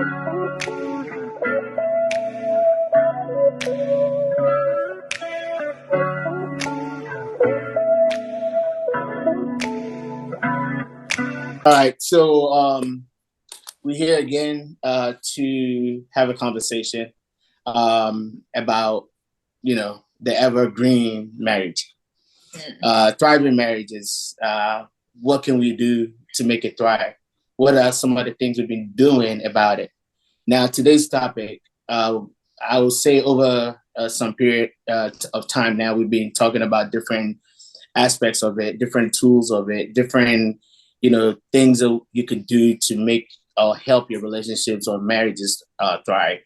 All right, so we're here again to have a conversation about, the evergreen marriage, thriving marriages. What can we do to make it thrive? What are some of the things we've been doing about it? Now, today's topic, I will say over some period of time now, we've been talking about different aspects of it, different tools of it, different things that you can do to make or help your relationships or marriages thrive,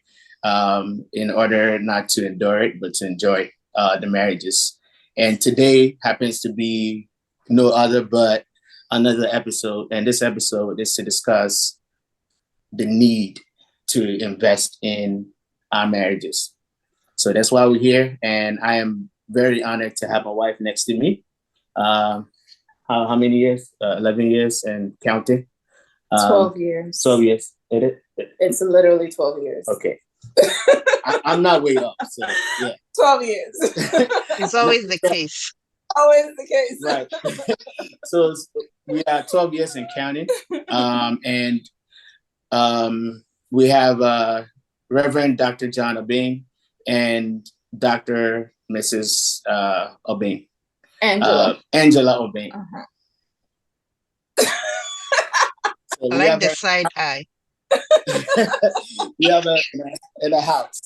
in order not to endure it, but to enjoy the marriages. And today happens to be no other but another episode. And this episode is to discuss the need to invest in our marriages. So that's why we're here. And I am very honored to have my wife next to me. How many years? 11 years and counting. 12 years. 12 years. It's literally 12 years. Okay. I'm not way off. So yeah. 12 years. It's always the case. Always the case. Right. So we are 12 years and counting. And we have Reverend Dr. John Obeng and Dr. Mrs. Obeng. Angela Obeng. Uh-huh. So I like the side eye. we have in the house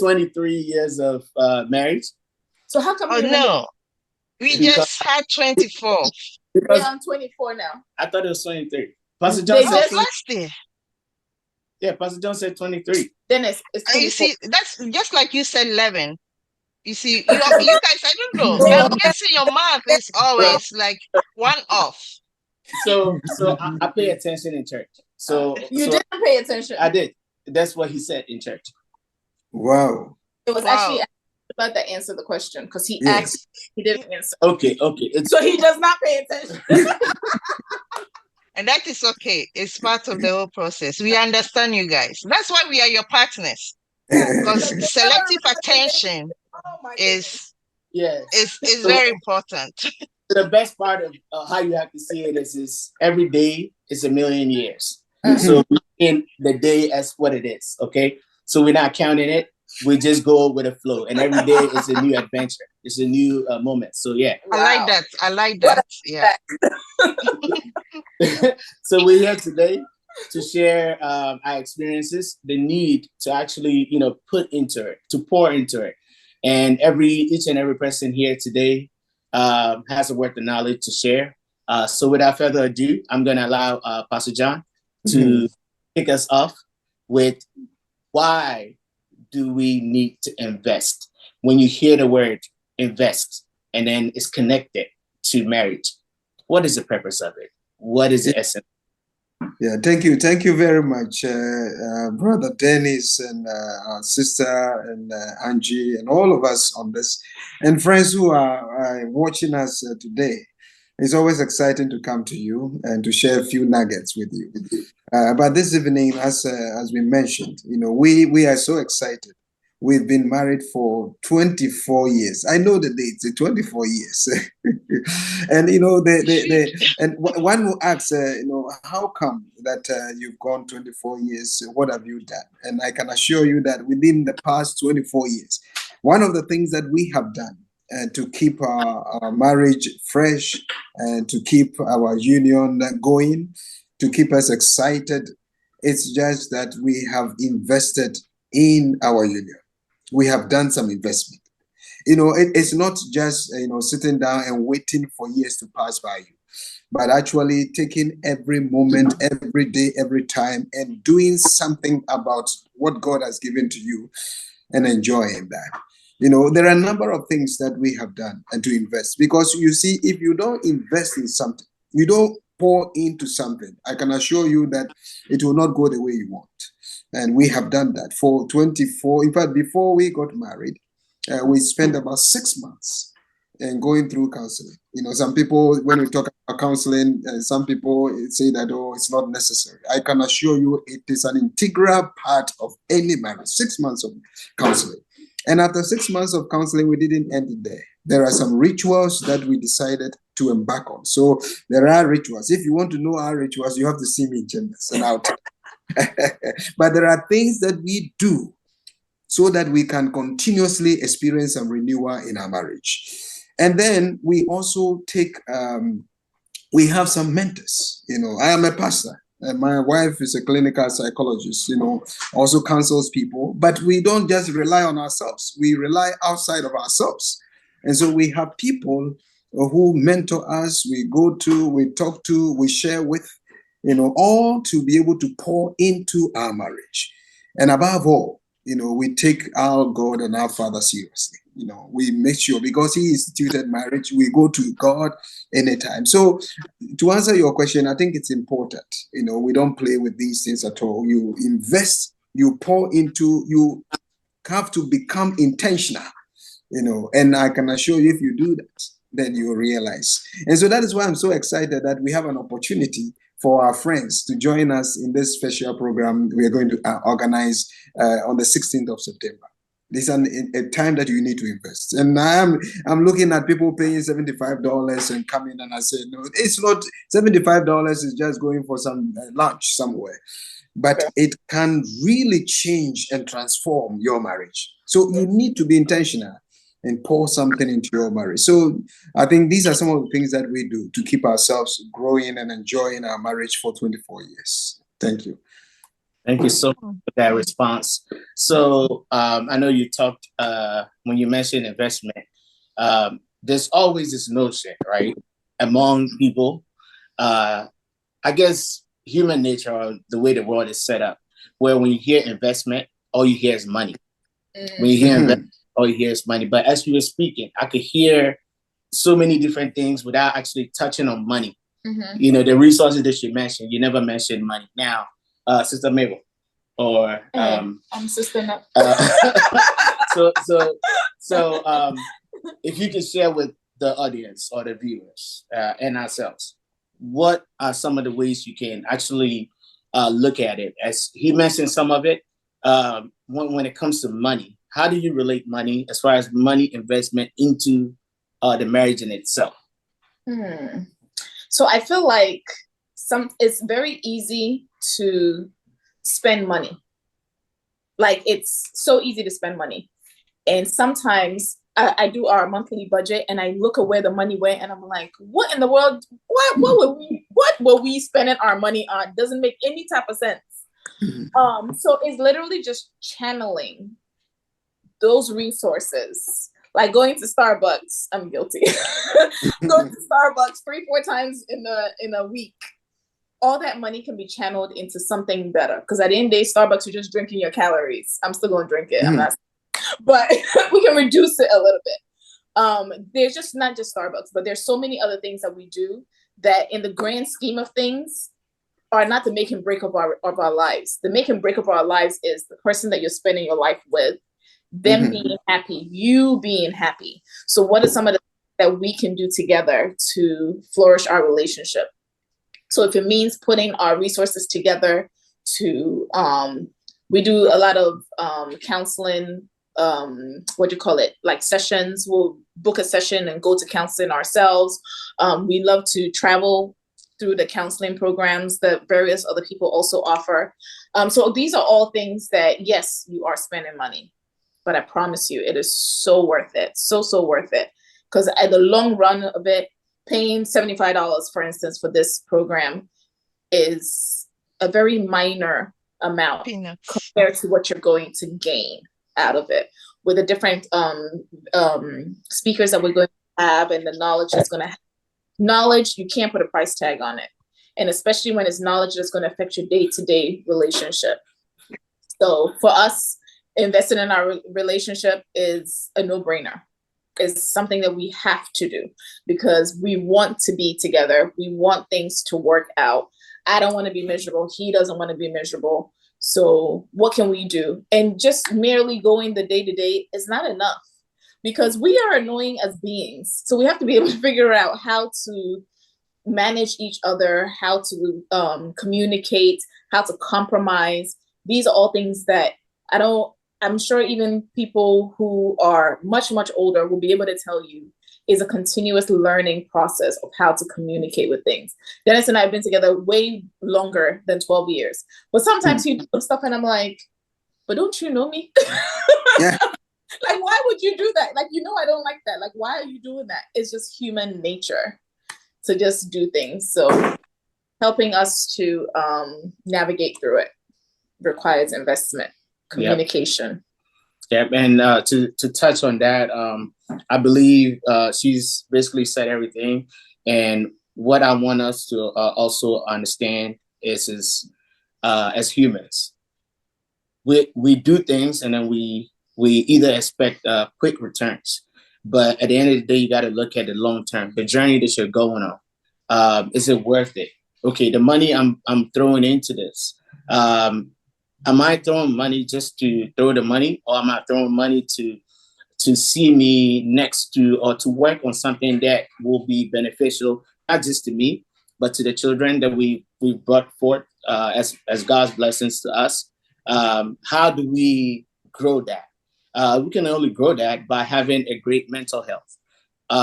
23 years of marriage. So how come? Oh no, we just had 24. We're on 24 now. I thought it was 23. Pastor John said last year. Yeah, Pastor John said 23. Then it's 24. You see, that's just like you said 11. You see, you guys, I don't know. You're guessing your math is always like one off. So I pay attention in church. So you didn't pay attention. I did. That's what he said in church. Wow. It was actually about to answer the question because he asked, he didn't answer. Okay. So he does not pay attention. And that is okay. It's part of the whole process. We understand you guys. That's why we are your partners. Because selective attention is very important. The best part of how you have to see it is every day is a million years. Mm-hmm. So in the day as what it is, okay? So we're not counting it. We just go with the flow. And every day is a new adventure. It's a new moment. So yeah. Wow. I like that. Yeah. So we're here today to share our experiences, the need to actually, put into it, to pour into it. And each and every person here today has a word of knowledge to share. So without further ado, I'm going to allow Pastor John to kick us off with why do we need to invest? When you hear the word invest and then it's connected to marriage, what is the purpose of it? What is the essence? Yeah, thank you. Thank you very much, Brother Dennis and our sister and Angie and all of us on this. And friends who are watching us today, it's always exciting to come to you and to share a few nuggets with you. But this evening, as we mentioned, we are so excited. We've been married for 24 years. I know the dates, 24 years. And, and one will ask, how come that you've gone 24 years? What have you done? And I can assure you that within the past 24 years, one of the things that we have done to keep our marriage fresh and to keep our union going, to keep us excited, it's just that we have invested in our union. We have done some investment. It's not just, sitting down and waiting for years to pass by you, but actually taking every moment, every day, every time, and doing something about what God has given to you and enjoying that. There are a number of things that we have done and to invest, because you see, if you don't invest in something, you don't pour into something, I can assure you that it will not go the way you want. And we have done that for 24. In fact, before we got married, we spent about 6 months and going through counseling. You know, some people, when we talk about counseling, some people say that, oh, it's not necessary. I can assure you it is an integral part of any marriage. 6 months of counseling. And after 6 months of counseling, we didn't end it there. There are some rituals that we decided to embark on. So there are rituals. If you want to know our rituals, you have to see me in Chambers and I'll tell you. But there are things that we do so that we can continuously experience some renewal in our marriage. And then we also take, we have some mentors. You know, I am a pastor. And my wife is a clinical psychologist, you know, also counsels people. But we don't just rely on ourselves. We rely outside of ourselves. And so we have people who mentor us, we go to, we talk to, we share with, you know, all to be able to pour into our marriage. And above all, you know, we take our God and our Father seriously. You know, we make sure, because He instituted marriage, we go to God anytime. So to answer your question, I think it's important. You know, we don't play with these things at all. You invest, you pour into, you have to become intentional, you know, and I can assure you, if you do that, then you realize. And so that is why I'm so excited that we have an opportunity for our friends to join us in this special program we are going to organize on the 16th of September. This is a time that you need to invest. And I'm looking at people paying $75 and coming, and I say, no, it's not. $75 is just going for some lunch somewhere. But it can really change and transform your marriage. So you need to be intentional and pour something into your marriage. So I think these are some of the things that we do to keep ourselves growing and enjoying our marriage for 24 years. Thank you. Thank you so much for that response. So I know you talked, when you mentioned investment, there's always this notion, right, among people, I guess human nature or the way the world is set up, where when you hear investment, all you hear is money. When you hear investment, all you hear is money. But as you were speaking, I could hear so many different things without actually touching on money. You know, the resources that you mentioned, you never mentioned money. Now, Sister Mabel, or I'm Sister Mabel. So if you could share with the audience or the viewers and ourselves, what are some of the ways you can actually look at it? As he mentioned some of it, when it comes to money, how do you relate money as far as money investment into the marriage in itself? So I feel like it's very easy to spend money. Like, it's so easy to spend money. And sometimes I do our monthly budget and I look at where the money went and I'm like, what in the world? What were we spending our money on? Doesn't make any type of sense. So it's literally just channeling those resources. Like going to Starbucks, I'm guilty. Going to Starbucks 3-4 times in a week. All that money can be channeled into something better. Because at the end of the day, Starbucks, you're just drinking your calories. I'm still going to drink it. I'm not, but we can reduce it a little bit. There's just not just Starbucks, but there's so many other things that we do that, in the grand scheme of things, are not the make and break of our lives. The make and break of our lives is the person that you're spending your life with, them being happy, you being happy. So what are some of the things that we can do together to flourish our relationship? So if it means putting our resources together to, we do a lot of counseling, like sessions. We'll book a session and go to counseling ourselves. We love to travel through the counseling programs that various other people also offer. So these are all things that, yes, you are spending money, but I promise you, it is so worth it. So worth it. Because at the long run of it, paying $75, for instance, for this program is a very minor amount compared to what you're going to gain out of it with the different speakers that we're going to have and the knowledge that's going to have. Knowledge, you can't put a price tag on it. And especially when it's knowledge that's going to affect your day-to-day relationship. So for us, investing in our relationship is a no-brainer. Is something that we have to do because we want to be together. We want things to work out. I don't want to be miserable. He doesn't want to be miserable. So what can we do? And just merely going the day-to-day is not enough. because we are annoying as beings. So we have to be able to figure out how to manage each other, how to communicate, how to compromise. These are all things that I'm sure even people who are much, much older will be able to tell you is a continuous learning process of how to communicate with things. Dennis and I have been together way longer than 12 years. But sometimes you do stuff and I'm like, but don't you know me? Yeah. Like, why would you do that? Like, I don't like that. Like, why are you doing that? It's just human nature to just do things. So helping us to navigate through it requires investment, communication. Yep. And to touch on that, I believe she's basically said everything. And what I want us to also understand is as humans, we do things and then we either expect quick returns, but at the end of the day, you got to look at the long term, the journey that you're going on. Is it worth it? Okay, the money I'm throwing into this. Am I throwing money just to throw the money, or am I throwing money to see me next to or to work on something that will be beneficial, not just to me, but to the children that we brought forth as God's blessings to us? How do we grow that? We can only grow that by having a great mental health.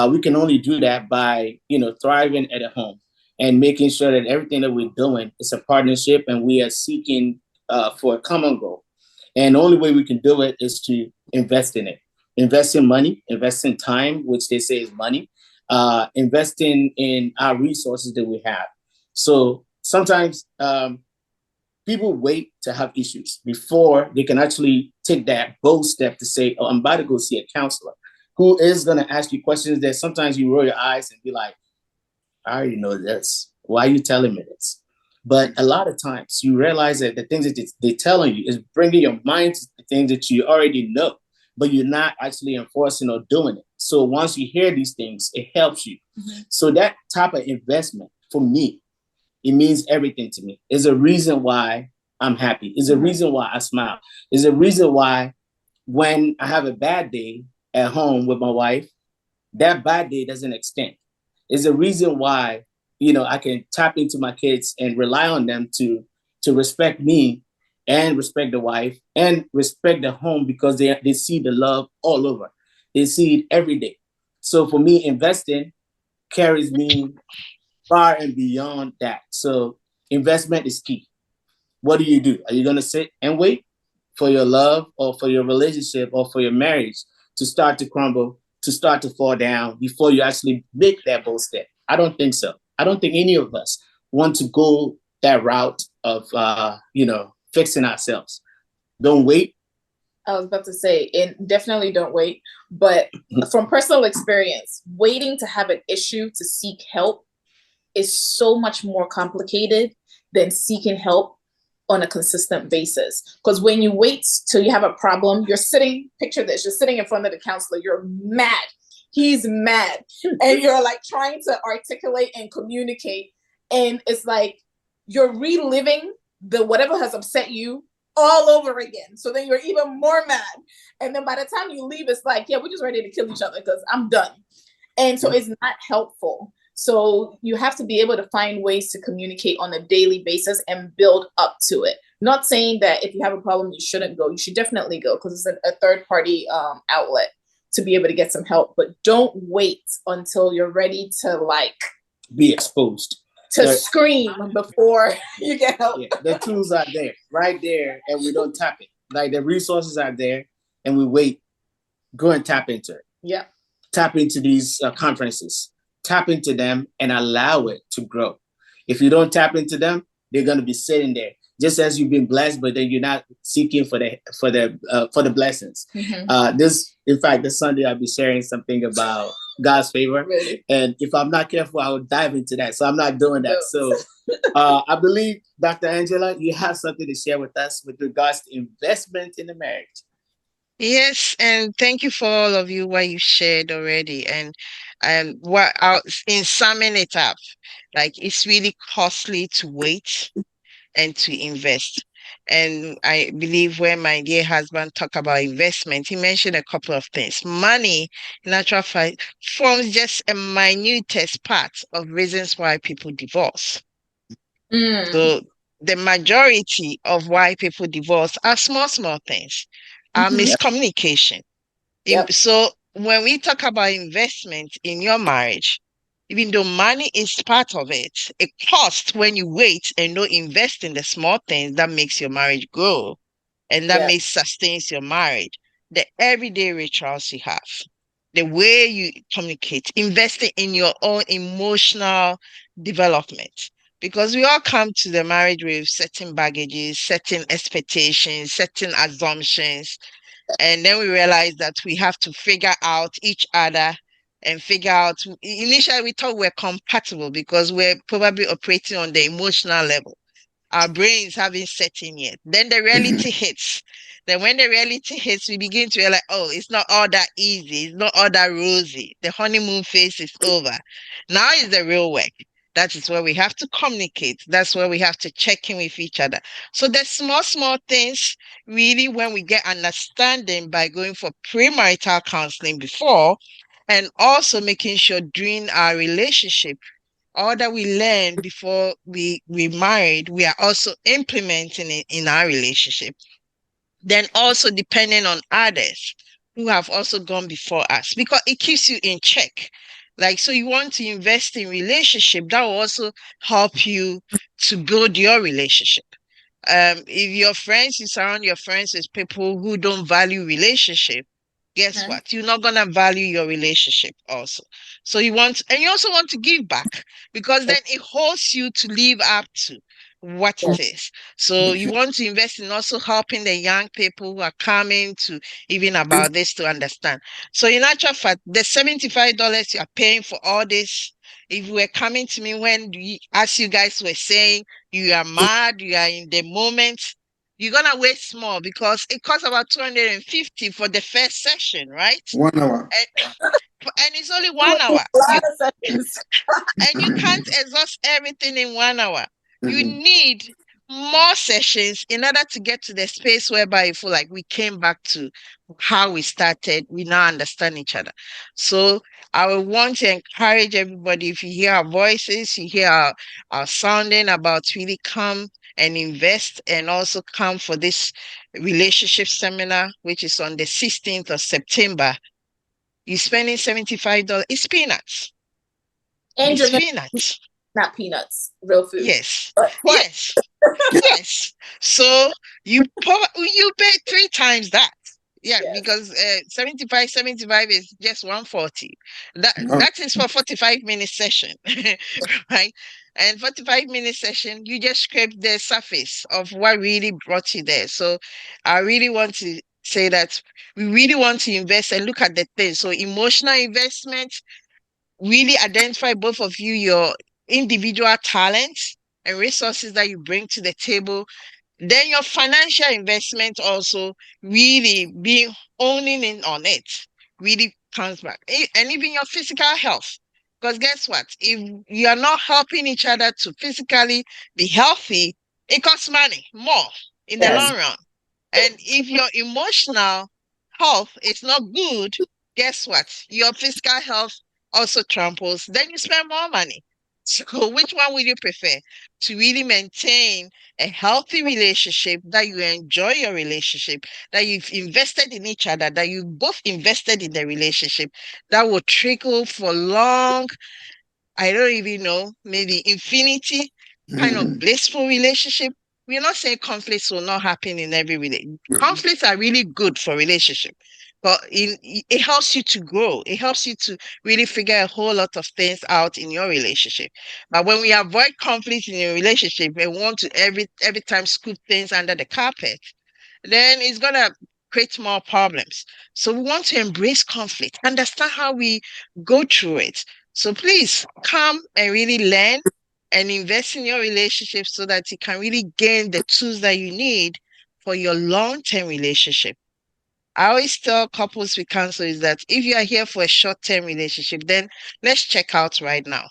We can only do that by thriving at a home and making sure that everything that we're doing is a partnership and we are seeking for a common goal. And the only way we can do it is to invest in it. Invest in money, invest in time, which they say is money, investing in our resources that we have. So sometimes people wait to have issues before they can actually take that bold step to say, oh, I'm about to go see a counselor who is going to ask you questions that sometimes you roll your eyes and be like, I already know this. Why are you telling me this? But a lot of times you realize that the things that they're telling you is bringing your mind to the things that you already know, but you're not actually enforcing or doing it. So once you hear these things, it helps you. Mm-hmm. So that type of investment for me, it means everything to me. It's a reason why I'm happy. It's a reason why I smile. It's a reason why when I have a bad day at home with my wife, that bad day doesn't extend. It's a reason why, I can tap into my kids and rely on them to respect me and respect the wife and respect the home, because they see the love all over. They see it every day. So for me, investing carries me far and beyond that. So investment is key. What do? Are you going to sit and wait for your love or for your relationship or for your marriage to start to crumble, to start to fall down before you actually make that bold step? I don't think so. I don't think any of us want to go that route of, fixing ourselves. Don't wait. I was about to say, and definitely don't wait. But from personal experience, waiting to have an issue to seek help is so much more complicated than seeking help on a consistent basis. Because when you wait till you have a problem, picture this, you're sitting in front of the counselor, you're mad. He's mad. And you're like trying to articulate and communicate. And it's like you're reliving whatever has upset you all over again. So then you're even more mad. And then by the time you leave, it's like, yeah, we're just ready to kill each other because I'm done. And so it's not helpful. So you have to be able to find ways to communicate on a daily basis and build up to it. Not saying that if you have a problem, you shouldn't go. You should definitely go because it's a third-party outlet to be able to get some help. But don't wait until you're ready to be exposed. To scream before you get help. Yeah, the tools are there, right there, and we don't tap it. Like the resources are there, and we wait. Go and tap into it. Yeah. Tap into these conferences. Tap into them and allow it to grow. If you don't tap into them, they're going to be sitting there. Just as you've been blessed, but then you're not seeking for the blessings. Mm-hmm. This Sunday I'll be sharing something about God's favor, really? And if I'm not careful, I will dive into that. So I'm not doing that. No. So I believe, Dr. Angela, you have something to share with us with regards to investment in the marriage. Yes, and thank you for all of you what you shared already. And in summing it up, like it's really costly to wait and to invest. And I believe when my dear husband talked about investment, he mentioned a couple of things. Money, in actual fact, forms just a minutest part of reasons why people divorce. So the majority of why people divorce are small things, are miscommunication. Yep. So when we talk about investment in your marriage, even though money is part of it, it costs when you wait and don't invest in the small things that makes your marriage grow and that Yeah. makes sustains your marriage. The everyday rituals you have, the way you communicate, investing in your own emotional development. Because we all come to the marriage with certain baggages, certain expectations, certain assumptions, and then we realize that we have to figure out each other and figure out. Initially we thought we're compatible because we're probably operating on the emotional level. Our brains haven't set in yet. Then the reality hits. Then when the reality hits, we begin to realize, oh, it's not all that easy. It's not all that rosy. The honeymoon phase is over. Now is the real work. That is where we have to communicate. That's where we have to check in with each other. So the small things, really, when we get understanding by going for premarital counseling before, and also making sure during our relationship, all that we learn before we married, we are also implementing it in our relationship. Then also depending on others who have also gone before us, because it keeps you in check. Like, so you want to invest in relationship that will also help you to build your relationship. If your friends, you surround your friends with people who don't value relationship, guess what? You're not gonna value your relationship also. So you also want to give back, because then it holds you to live up to what it is. So you want to invest in also helping the young people who are coming to even about this to understand. So in actual fact, the $75 you are paying for all this, if you were coming to me as you guys were saying, you are mad, you are in the moment, you're gonna waste more because it costs about 250 for the first session, right? 1 hour. And it's only 1 hour. And you can't exhaust everything in 1 hour. You need more sessions in order to get to the space whereby you feel like we came back to how we started. We now understand each other. So I would want to encourage everybody, if you hear our voices, you hear our sounding about, really come and invest, and also come for this relationship seminar, which is on the 16th of September. You're spending $75. It's peanuts. And It's peanuts. Not peanuts, real food. Yes. Yes. Yes. So you pay 3 times that. Yeah, Yes. because 75 is just 140. That is for 45-minute session, right? And 45-minute session, you just scrape the surface of what really brought you there. So I really want to say that we really want to invest and look at the things. So emotional investment, really identify both of you, your individual talents and resources that you bring to the table. Then your financial investment also, really being owning in on it, really comes back. And even your physical health. Because guess what? If you are not helping each other to physically be healthy, it costs money more in the long run. And if your emotional health is not good, guess what? Your physical health also tramples, then you spend more money. So which one would you prefer? To really maintain a healthy relationship, that you enjoy your relationship, that you've invested in each other, that you both invested in the relationship, that will trickle for long, I don't even know, maybe infinity, kind of blissful relationship. We're not saying conflicts will not happen in every relationship. Conflicts are really good for relationship, but it helps you to grow. It helps you to really figure a whole lot of things out in your relationship. But when we avoid conflict in a relationship and want to every time scoop things under the carpet, then it's gonna create more problems. So we want to embrace conflict, understand how we go through it. So please come and really learn and invest in your relationship so that you can really gain the tools that you need for your long-term relationship. I always tell couples we counsel is that if you are here for a short-term relationship, then let's check out right now.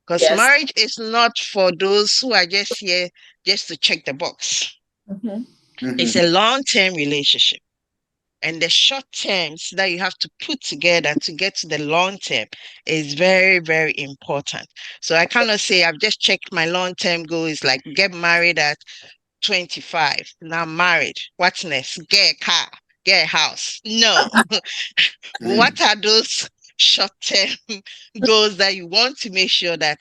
Because marriage is not for those who are just here just to check the box. It's a long-term relationship. And the short terms that you have to put together to get to the long term is very, very important. So I cannot say I've just checked my long term goal is like get married at 25. Now I'm married. What's next? Get a car, get a house. No. What are those short term goals that you want to make sure that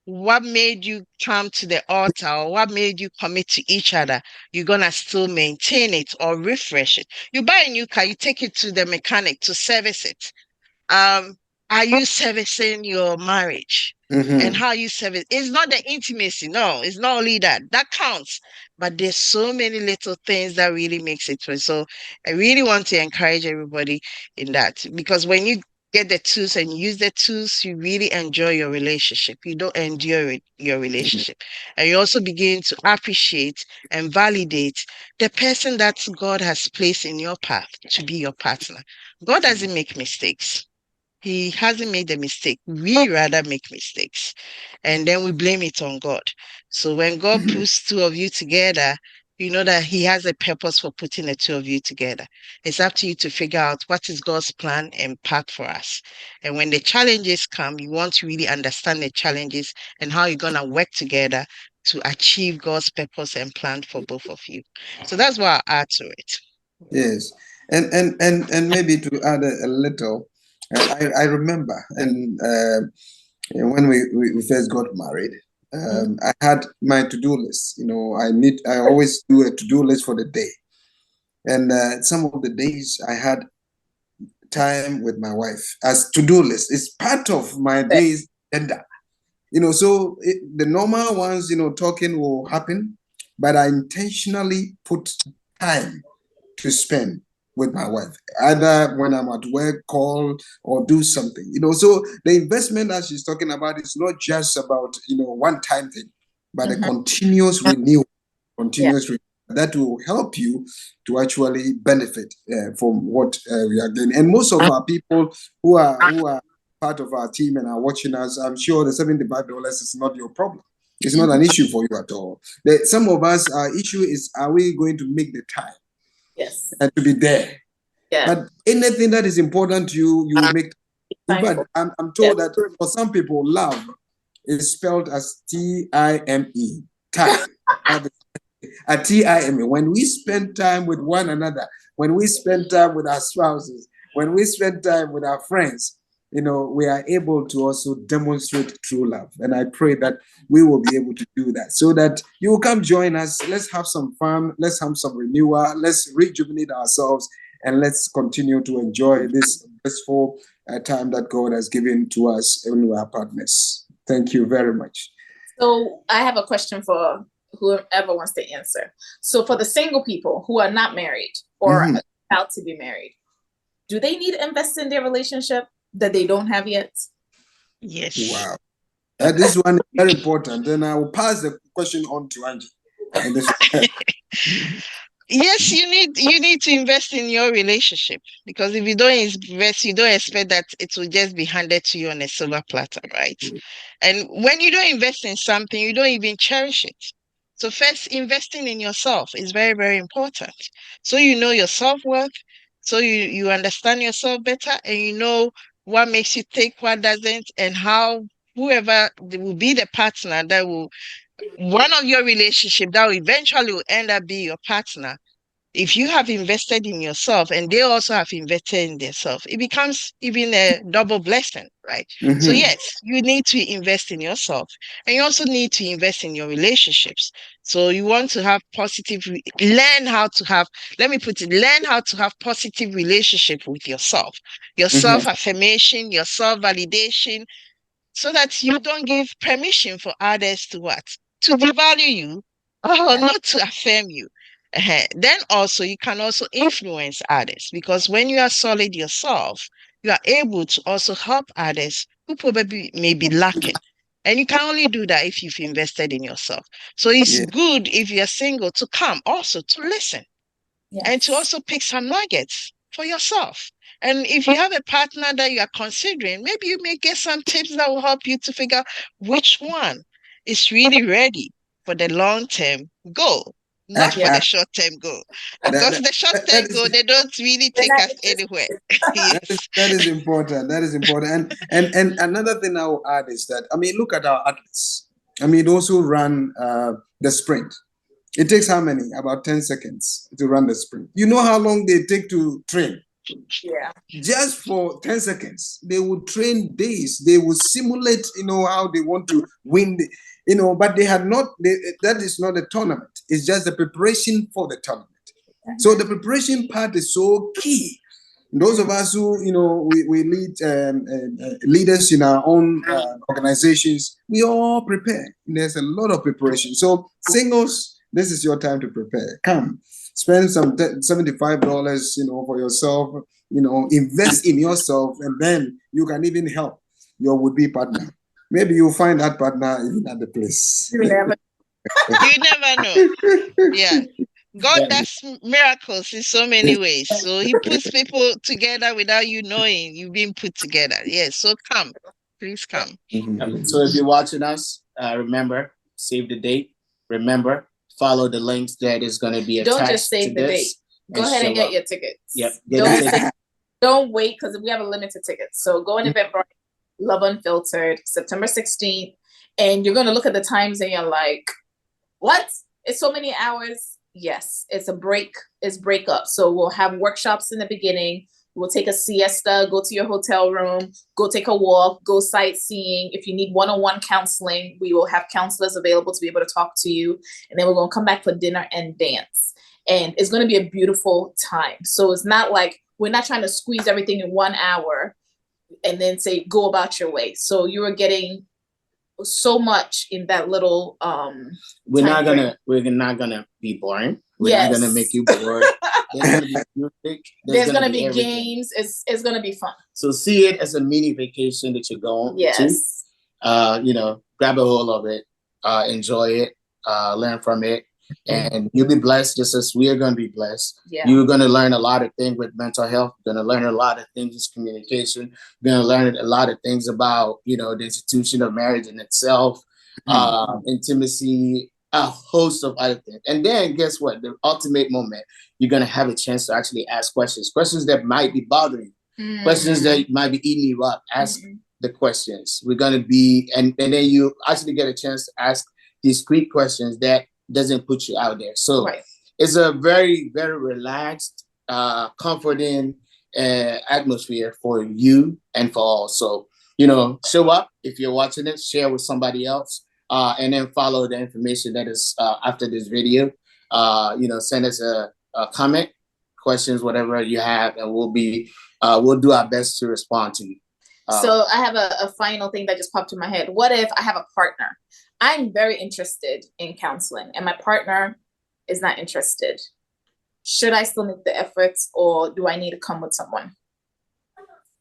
what made you come to the altar or what made you commit to each other, you're going to still maintain it or refresh it. You buy a new car, you take it to the mechanic to service it. Are you servicing your marriage? And how you service? It's not the intimacy. No, it's not only that. That counts. But there's so many little things that really makes it through. So I really want to encourage everybody in that, because when you get the tools and use the tools, you really enjoy your relationship. You don't endure your relationship. And you also begin to appreciate and validate the person that God has placed in your path to be your partner. God doesn't make mistakes. He hasn't made a mistake. We rather make mistakes and then we blame it on God. So when God puts two of you together, you know that He has a purpose for putting the two of you together. It's up to you to figure out what is God's plan and path for us. And when the challenges come, you want to really understand the challenges and how you're going to work together to achieve God's purpose and plan for both of you. So that's what I'll add to it. Yes. And maybe to add a little, I remember, and when we first got married, I had my to-do list. You know, I always do a to-do list for the day, and some of the days I had time with my wife as to-do list. It's part of my day's agenda. You know, so the normal ones, you know, talking will happen, but I intentionally put time to spend with my wife, either when I'm at work, call or do something, you know. So the investment that she's talking about is not just about, you know, one time thing, but a continuous renewal, that will help you to actually benefit from what we are doing. And most of our people who are part of our team and are watching us, I'm sure the $75 is not your problem. It's not an issue for you at all. Some of us, our issue is, are we going to make the time? Yes. And to be there. Yeah. But anything that is important to you, you will make. In fact, I'm told that for some people, love is spelled as T-I-M-E. Time. T-I-M-E. When we spend time with one another, when we spend time with our spouses, when we spend time with our friends, you know, we are able to also demonstrate true love. And I pray that we will be able to do that so that you will come join us. Let's have some fun. Let's have some renewal. Let's rejuvenate ourselves and let's continue to enjoy this blissful time that God has given to us when we are partners. Thank you very much. So I have a question for whoever wants to answer. So for the single people who are not married or about to be married, do they need to invest in their relationship that they don't have yet? Yes. Wow. This one is very important. And I will pass the question on to Angie. Yes, you need to invest in your relationship, because if you don't invest, you don't expect that it will just be handed to you on a silver platter, right? And when you don't invest in something, you don't even cherish it. So first, investing in yourself is very, very important. So you know your self-worth, so you understand yourself better, and you know what makes you tick, what doesn't, and how whoever will be the partner that will one of your relationship that will eventually will end up being your partner. If you have invested in yourself and they also have invested in themselves, it becomes even a double blessing, right? So yes, you need to invest in yourself, and you also need to invest in your relationships. So you want to have learn how to have positive relationship with yourself, your self-affirmation, your self-validation, so that you don't give permission for others to what? To devalue you or not to affirm you. Then also you can also influence others, because when you are solid yourself, you are able to also help others who probably may be lacking. And you can only do that if you've invested in yourself. So it's good if you're single to come also to listen and to also pick some nuggets for yourself. And if you have a partner that you are considering, maybe you may get some tips that will help you to figure out which one is really ready for the long-term goal. not for the short-term goal. Because the short-term goal, they don't really take us anywhere. Yes. That is important. That is important. And another thing I will add is that, I mean, look at our athletes. I mean, those who run the sprint. It takes how many? About 10 seconds to run the sprint. You know how long they take to train? Yeah. Just for 10 seconds. They would train days. They would simulate, how they want to win, but they had not, that is not a tournament. It's just the preparation for the tournament. So the preparation part is so key. Those of us who, we lead leaders in our own organizations, we all prepare. There's a lot of preparation. So singles, this is your time to prepare. Come, spend some $75, for yourself, invest in yourself, and then you can even help your would-be partner. Maybe you'll find that partner even at the place. You never know. Yeah. God does miracles in so many ways. So he puts people together without you knowing you've been put together. Yes. So come. Please come. So if you're watching us, remember, save the date. Remember, follow the links that is going to be attached. Don't just save the date. Go ahead and get your tickets. Yep. Don't wait, because we have a limited tickets. So go on Eventbrite, Love Unfiltered, September 16th, and you're going to look at the times and you're like, what? It's so many hours. Yes, it's break up. So we'll have workshops in the beginning. We'll take a siesta, go to your hotel room, go take a walk, go sightseeing. If you need one-on-one counseling, we will have counselors available to be able to talk to you. And then we're going to come back for dinner and dance. And it's going to be a beautiful time. So it's not like, we're not trying to squeeze everything in 1 hour and then say, go about your way. So you are getting so much in that little we're not gonna be boring. We're not gonna make you bored. There's gonna be music. There's gonna be games. It's gonna be fun. So see it as a mini vacation that you're going to. Grab a hold of it, enjoy it, learn from it, and you'll be blessed just as we are gonna be blessed. Yeah. You're gonna learn a lot of things with mental health. You're gonna learn a lot of things with communication. You're gonna learn a lot of things about, the institution of marriage in itself, intimacy, a host of other things. And then guess what? The ultimate moment, you're gonna have a chance to actually ask questions that might be bothering you, questions that might be eating you up. Ask the questions. We're gonna be, and then you actually get a chance to ask discrete questions that doesn't put you out there. So it's a very, very relaxed, comforting atmosphere for you and for all. So, show up if you're watching it, share with somebody else, and then follow the information that is after this video. Send us a comment, questions, whatever you have, and we'll do our best to respond to you. So I have a final thing that just popped in my head. What if I have a partner? I'm very interested in counseling and my partner is not interested. Should I still make the efforts, or do I need to come with someone?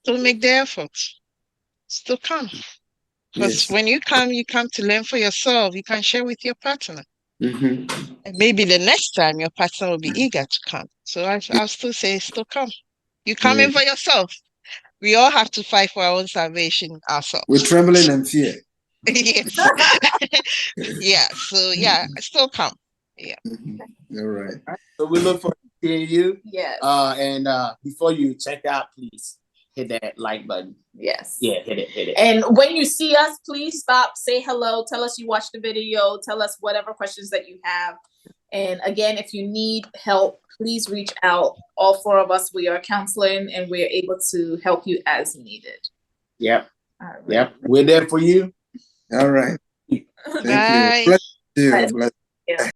Still make the efforts. Still come. Because when you come to learn for yourself. You can share with your partner. And maybe the next time your partner will be eager to come. So I'll still say, still come. You come in for yourself. We all have to fight for our own salvation ourselves. With trembling and fear. Yes. So still come. Yeah. All right. So we look forward to seeing you. Yes. And before you check out, please hit that like button. Yes. Yeah, hit it. And when you see us, please stop, say hello, tell us you watched the video, tell us whatever questions that you have. And again, if you need help, please reach out. All 4 of us, we are counseling and we're able to help you as needed. Yep. Yep. We're there for you. All right. Bye. Thank you. Bless you. Bless you.